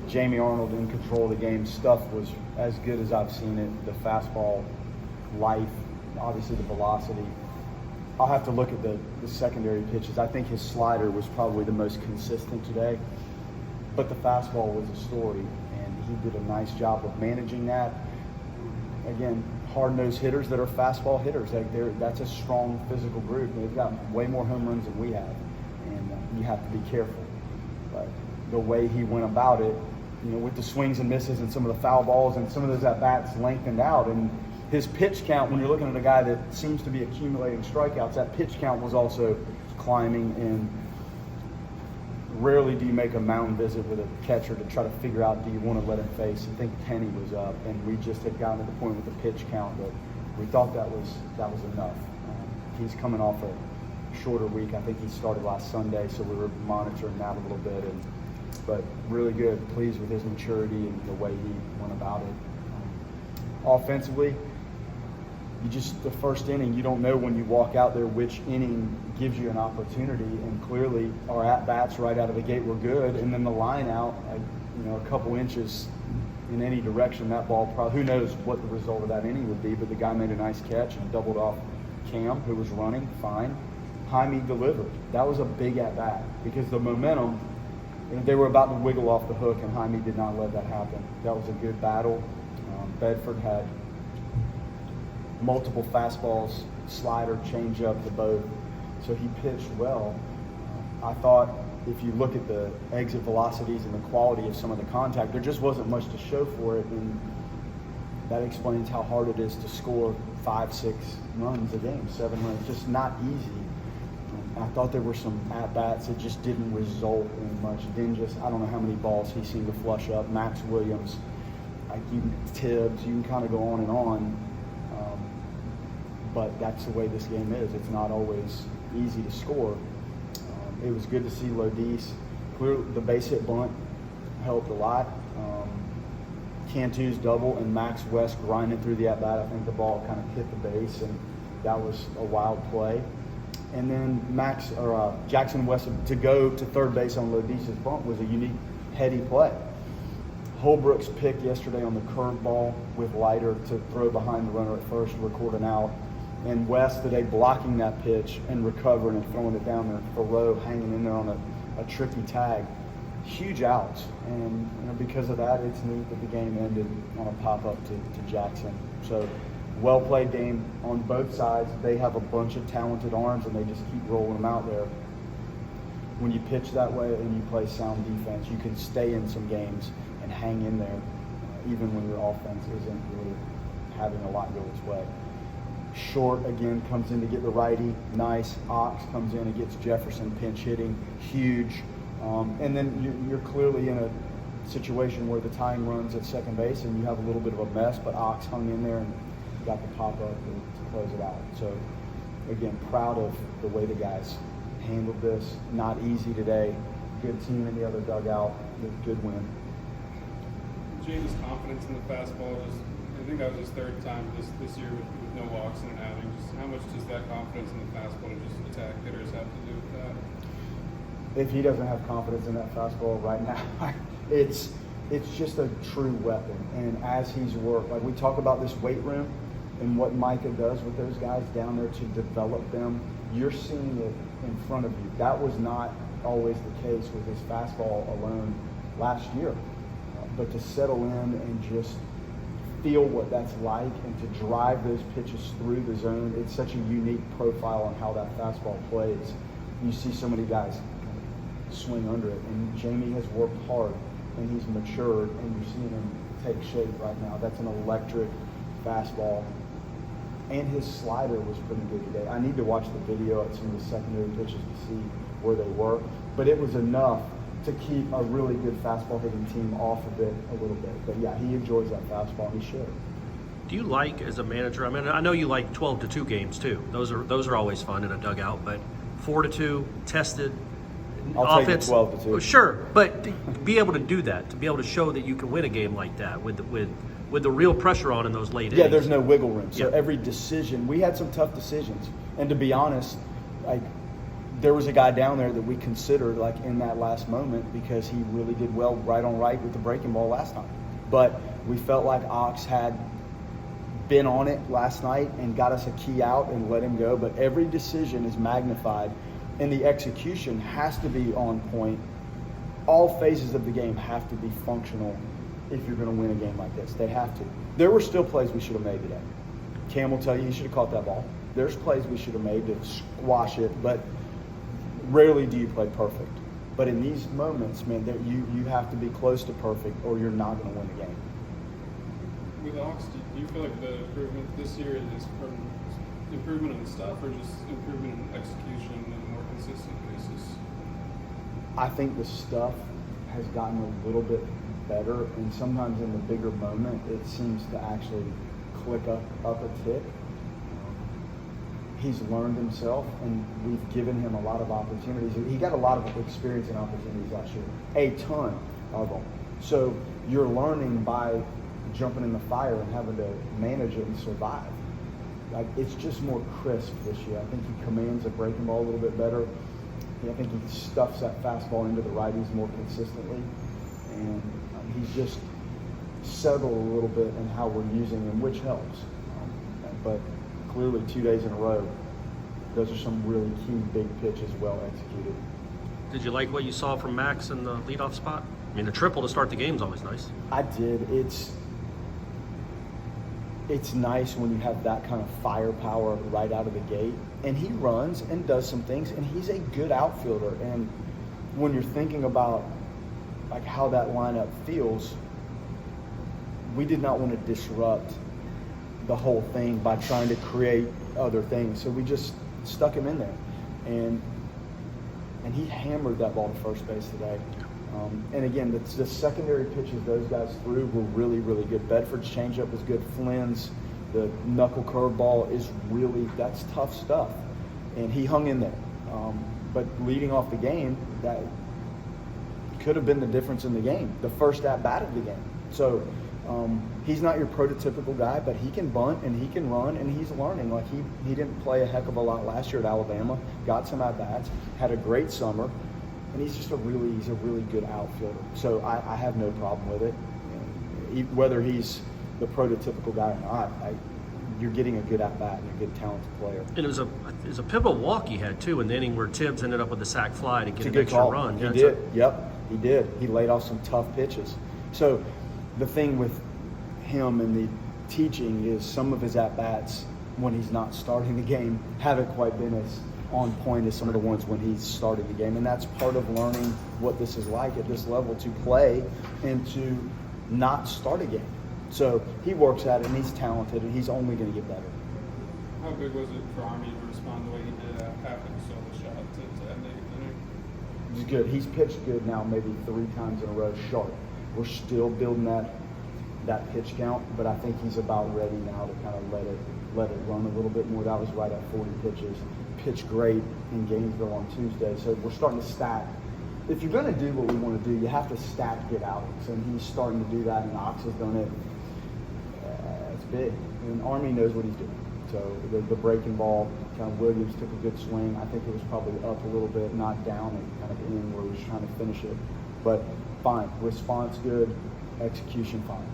Jamie Arnold in control of the game. Stuff was as good as I've seen it. The fastball, life, obviously the velocity. I'll have to look at the secondary pitches. I think his slider was probably the most consistent today, but the fastball was a story, and he did a nice job of managing that. Again, hard-nosed hitters that are fastball hitters, that's a strong physical group. They've got way more home runs than we have, and you have to be careful. But the way he went about it, with the swings and misses and some of the foul balls and some of those at-bats lengthened out, and his pitch count, when you're looking at a guy that seems to be accumulating strikeouts, that pitch count was also climbing, and rarely do you make a mound visit with a catcher to try to figure out, do you want to let him face? I think Penny was up, and we just had gotten to the point with the pitch count that we thought that was enough. He's coming off a shorter week. I think he started last Sunday, so we were monitoring that a little bit, but really good. Pleased with his maturity and the way he went about it. Offensively, the first inning, you don't know when you walk out there which inning gives you an opportunity, and clearly our at-bats right out of the gate were good, and then the line out, a couple inches in any direction, that ball probably, who knows what the result of that inning would be, but the guy made a nice catch and doubled off Cam, who was running fine. Jaime delivered. That was a big at-bat because the momentum, they were about to wiggle off the hook, and Jaime did not let that happen. That was a good battle. Bedford had multiple fastballs, slider, changeup to both, so he pitched well. I thought if you look at the exit velocities and the quality of some of the contact, there just wasn't much to show for it, and that explains how hard it is to score 5-6 runs a game, 7 runs. Just not easy. I thought there were some at-bats that just didn't result in much. I don't know how many balls he seemed to flush up. Max Williams, Tibbs, you can kind of go on and on. But that's the way this game is. It's not always easy to score. It was good to see Lodis. Clearly, the base hit bunt helped a lot. Cantu's double and Max West grinding through the at-bat. I think the ball kind of hit the base, and that was a wild play. And then Jackson West to go to third base on Lodis' bunt was a unique, heady play. Holbrook's pick yesterday on the curveball with Leiter to throw behind the runner at first to record an out. And West today blocking that pitch and recovering and throwing it down there. Thoreau hanging in there on a tricky tag. Huge outs. And because of that, it's neat that the game ended on a pop-up to Jackson. So well-played game on both sides. They have a bunch of talented arms, and they just keep rolling them out there. When you pitch that way and you play sound defense, you can stay in some games and hang in there, even when your offense isn't really having a lot go its way. Short, again, comes in to get the righty. Nice. Ox comes in and gets Jefferson pinch hitting. Huge. And then you're clearly in a situation where the tying runs at second base and you have a little bit of a mess, but Ox hung in there and got the pop-up to close it out. So, again, proud of the way the guys handled this. Not easy today. Good team in the other dugout. Good win. James' confidence in the fastball, I think that was his third time this year with no walks in an outing. Just how much does that confidence in the fastball to just attack hitters have to do with that? If he doesn't have confidence in that fastball right now, it's just a true weapon. And as he's worked, like we talk about this weight room and what Micah does with those guys down there to develop them, you're seeing it in front of you. That was not always the case with his fastball alone last year. But to settle in and just feel what that's like and to drive those pitches through the zone, it's such a unique profile on how that fastball plays. You see so many guys swing under it, and Jamie has worked hard and he's matured, and you're seeing him take shape right now. That's an electric fastball. And his slider was pretty good today. I need to watch the video at some of the secondary pitches to see where they were, but it was enough to keep a really good fastball hitting team off of it a little bit. But yeah, he enjoys that fastball, and he should. Do you like, as a manager, I mean, I know you like 12-2 games too. Those are always fun in a dugout, but 4-2, tested, I'll offense, take 12-2. Sure, but to be able to do that, to be able to show that you can win a game like that with the real pressure on in those late innings. Yeah, there's no wiggle room. So yeah. Every decision, we had some tough decisions. And to be honest, like there was a guy down there that we considered like in that last moment because he really did well right on right with the breaking ball last time. But we felt like Ox had been on it last night and got us a key out and let him go. But every decision is magnified, and the execution has to be on point. All phases of the game have to be functional if you're going to win a game like this. They have to. There were still plays we should have made today. Cam will tell you he should have caught that ball. There's plays we should have made to squash it, but rarely do you play perfect. But in these moments, man, that you have to be close to perfect or you're not going to win the game. With Ox, do you feel like the improvement this year is from improvement in stuff or just improvement in execution on a more consistent basis? I think the stuff has gotten a little bit better, and sometimes in the bigger moment, it seems to actually click up a tick. He's learned himself, and we've given him a lot of opportunities. He got a lot of experience and opportunities last year, a ton of them. So you're learning by jumping in the fire and having to manage it and survive. Like, it's just more crisp this year. I think he commands a breaking ball a little bit better. I think he stuffs that fastball into the righties more consistently, and he's just settled a little bit in how we're using him, which helps. But clearly 2 days in a row, those are some really key big pitches well executed. Did you like what you saw from Max in the leadoff spot? I mean, the triple to start the game is always nice. I did. It's nice when you have that kind of firepower right out of the gate. And he runs and does some things, and he's a good outfielder. And when you're thinking about like how that lineup feels, we did not want to disrupt the whole thing by trying to create other things. So we just stuck him in there. And he hammered that ball to first base today. And again, the secondary pitches those guys threw were really, really good. Bedford's changeup was good. Flynn's, the knuckle curveball is really, that's tough stuff. And he hung in there. But leading off the game, that could have been the difference in the game, the first at-bat of the game. So he's not your prototypical guy, but he can bunt and he can run, and he's learning. Like he didn't play a heck of a lot last year at Alabama, got some at-bats, had a great summer. And he's just a really good outfielder. So I have no problem with it. Whether he's the prototypical guy or not, you're getting a good at-bat and a good talented player. And it was a pivotal walk he had, too, in the inning where Tibbs ended up with the sac fly to get an good extra call. run. He did. Yep, he did. He laid off some tough pitches. So the thing with him and the teaching is some of his at-bats when he's not starting the game haven't quite been as on point as some of the ones when he's starting the game. And that's part of learning what this is like at this level, to play and to not start a game. So he works at it, and he's talented, and he's only going to get better. How big was it for Army to respond the way he did after the solo shot to end the inning? He's good. He's pitched good now maybe 3 times in a row sharp. We're still building that pitch count, but I think he's about ready now to kind of let it run a little bit more. That was right at 40 pitches. Pitched great in Gainesville on Tuesday, so we're starting to stack. If you're going to do what we want to do, you have to stack good outings, and he's starting to do that, and Ox has done it. It's big, and Army knows what he's doing. So the breaking ball, kind of Williams took a good swing. I think it was probably up a little bit, not down, and kind of in where he was trying to finish it. But fine, response good, execution fine.